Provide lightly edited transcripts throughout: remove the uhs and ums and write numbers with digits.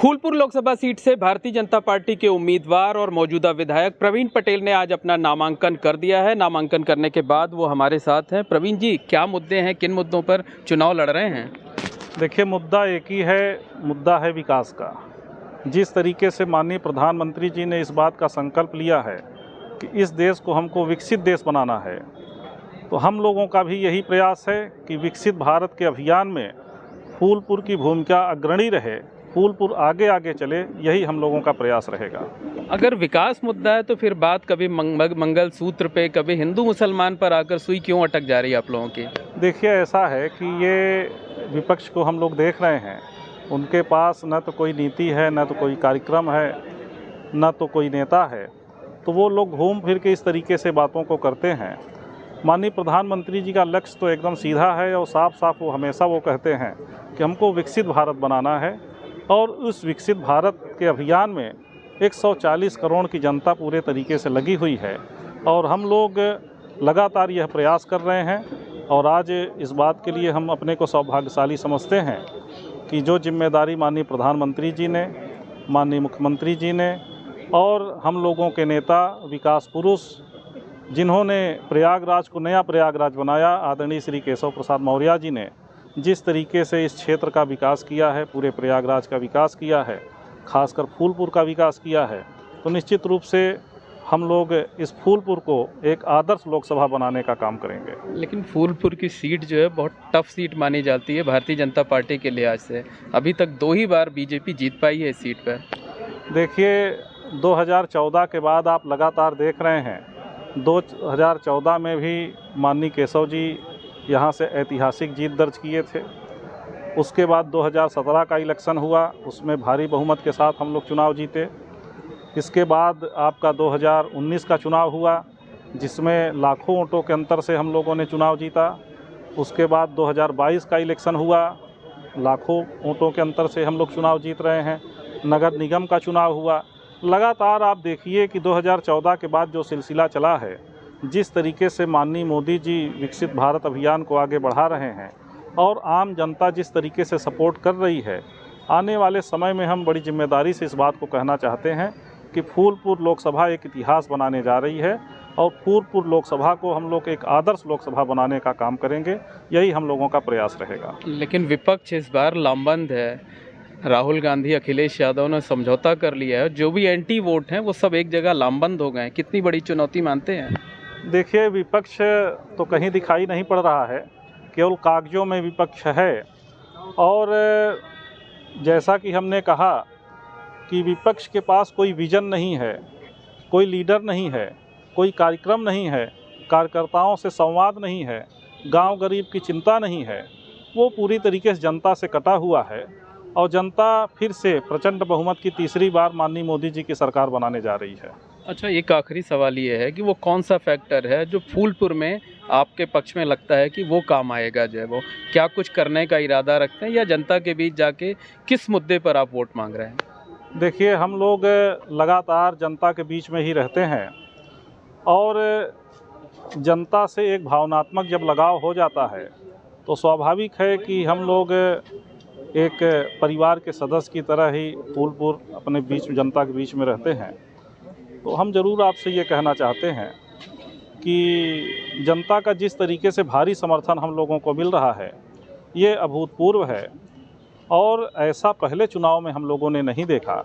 Phulpur Lok Sabha seat से Bharatiya Janata party के उम्मीदवार और मौजूदा विधायक प्रवीण पटेल ने आज अपना नामांकन कर दिया है। नामांकन करने के बाद वो हमारे साथ हैं। प्रवीण जी, क्या मुद्दे हैं, किन मुद्दों पर चुनाव लड़ रहे हैं? देखिए, मुद्दा एक ही है, मुद्दा है विकास का। जिस तरीके से माननीय प्रधानमंत्री जी ने इस बात का संकल्प लिया है कि इस देश को हमको विकसित देश बनाना है, तो हम लोगों का भी यही प्रयास है कि विकसित भारत के अभियान में फूलपुर की भूमिका अग्रणी रहे, फूलपुर आगे आगे चले, यही हम लोगों का प्रयास रहेगा। अगर विकास मुद्दा है तो फिर बात कभी मंगल सूत्र पे, कभी हिंदू मुसलमान पर आकर सुई क्यों अटक जा रही है आप लोगों की? देखिए, ऐसा है कि ये विपक्ष को हम लोग देख रहे हैं, उनके पास न तो कोई नीति है, न तो कोई कार्यक्रम है, न तो कोई नेता है, तो वो लोग घूम फिर के इस तरीके से बातों को करते हैं। माननीय प्रधानमंत्री जी का लक्ष्य तो एकदम सीधा है और साफ साफ वो हमेशा वो कहते हैं कि हमको विकसित भारत बनाना है, और उस विकसित भारत के अभियान में 140 करोड़ की जनता पूरे तरीके से लगी हुई है और हम लोग लगातार यह प्रयास कर रहे हैं। और आज इस बात के लिए हम अपने को सौभाग्यशाली समझते हैं कि जो जिम्मेदारी माननीय प्रधानमंत्री जी ने, माननीय मुख्यमंत्री जी ने और हम लोगों के नेता विकास पुरुष जिन्होंने प्रयागराज को नया प्रयागराज बनाया, आदरणीय श्री केशव प्रसाद मौर्य जी ने जिस तरीके से इस क्षेत्र का विकास किया है, पूरे प्रयागराज का विकास किया है, खासकर फूलपुर का विकास किया है, तो निश्चित रूप से हम लोग इस फूलपुर को एक आदर्श लोकसभा बनाने का काम करेंगे। लेकिन फूलपुर की सीट जो है बहुत टफ सीट मानी जाती है भारतीय जनता पार्टी के लिहाज से। अभी तक 2 ही बार बीजेपी जीत पाई है इस सीट पर। देखिए, 2014 के बाद आप लगातार देख रहे हैं, 2014 में भी माननीय केशव जी यहाँ से ऐतिहासिक जीत दर्ज किए थे। उसके बाद 2017 का इलेक्शन हुआ, उसमें भारी बहुमत के साथ हम लोग चुनाव जीते। इसके बाद आपका 2019 का चुनाव हुआ, जिसमें लाखों वोटों के अंतर से हम लोगों ने चुनाव जीता। उसके बाद 2022 का इलेक्शन हुआ, लाखों वोटों के अंतर से हम लोग चुनाव जीत रहे हैं। नगर निगम का चुनाव हुआ। लगातार आप देखिए कि 2014 के बाद जो सिलसिला चला है, जिस तरीके से माननीय मोदी जी विकसित भारत अभियान को आगे बढ़ा रहे हैं और आम जनता जिस तरीके से सपोर्ट कर रही है, आने वाले समय में हम बड़ी जिम्मेदारी से इस बात को कहना चाहते हैं कि फूलपुर लोकसभा एक इतिहास बनाने जा रही है और फूलपुर लोकसभा को हम लोग एक आदर्श लोकसभा बनाने का काम करेंगे, यही हम लोगों का प्रयास रहेगा। लेकिन विपक्ष इस बार लामबंद है। राहुल गांधी, अखिलेश यादव ने समझौता कर लिया है, जो भी एंटी वोट हैं वो सब एक जगह लामबंद हो गए हैं। कितनी बड़ी चुनौती मानते हैं? देखिए, विपक्ष तो कहीं दिखाई नहीं पड़ रहा है, केवल कागजों में विपक्ष है। और जैसा कि हमने कहा कि विपक्ष के पास कोई विजन नहीं है, कोई लीडर नहीं है, कोई कार्यक्रम नहीं है, कार्यकर्ताओं से संवाद नहीं है, गांव गरीब की चिंता नहीं है, वो पूरी तरीके से जनता से कटा हुआ है और जनता फिर से प्रचंड बहुमत की तीसरी बार माननीय मोदी जी की सरकार बनाने जा रही है। अच्छा, एक आखिरी सवाल ये है कि वो कौन सा फैक्टर है जो फूलपुर में आपके पक्ष में लगता है कि वो काम आएगा? जो है वो क्या कुछ करने का इरादा रखते हैं या जनता के बीच जाके किस मुद्दे पर आप वोट मांग रहे हैं? देखिए, हम लोग लगातार जनता के बीच में ही रहते हैं और जनता से एक भावनात्मक जब लगाव हो जाता है तो स्वाभाविक है कि हम लोग एक परिवार के सदस्य की तरह ही फूलपुर अपने बीच में, जनता के बीच में रहते हैं। तो हम ज़रूर आपसे ये कहना चाहते हैं कि जनता का जिस तरीके से भारी समर्थन हम लोगों को मिल रहा है, ये अभूतपूर्व है और ऐसा पहले चुनाव में हम लोगों ने नहीं देखा।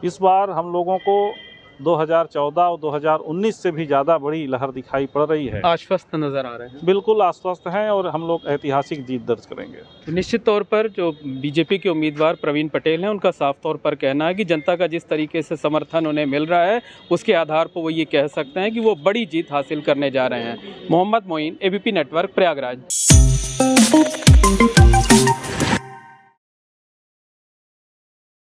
इस बार हम लोगों को 2014 और 2019 से भी ज़्यादा बड़ी लहर दिखाई पड़ रही है। आश्वस्त नज़र आ रहे हैं? बिल्कुल आश्वस्त हैं और हम लोग ऐतिहासिक जीत दर्ज करेंगे। निश्चित तौर पर जो बीजेपी के उम्मीदवार प्रवीण पटेल हैं, उनका साफ तौर पर कहना है कि जनता का जिस तरीके से समर्थन उन्हें मिल रहा है, उसके आधार पर वो ये कह सकते हैं कि वो बड़ी जीत हासिल करने जा रहे हैं। Mohammad Moin, ABP network, Prayagraj.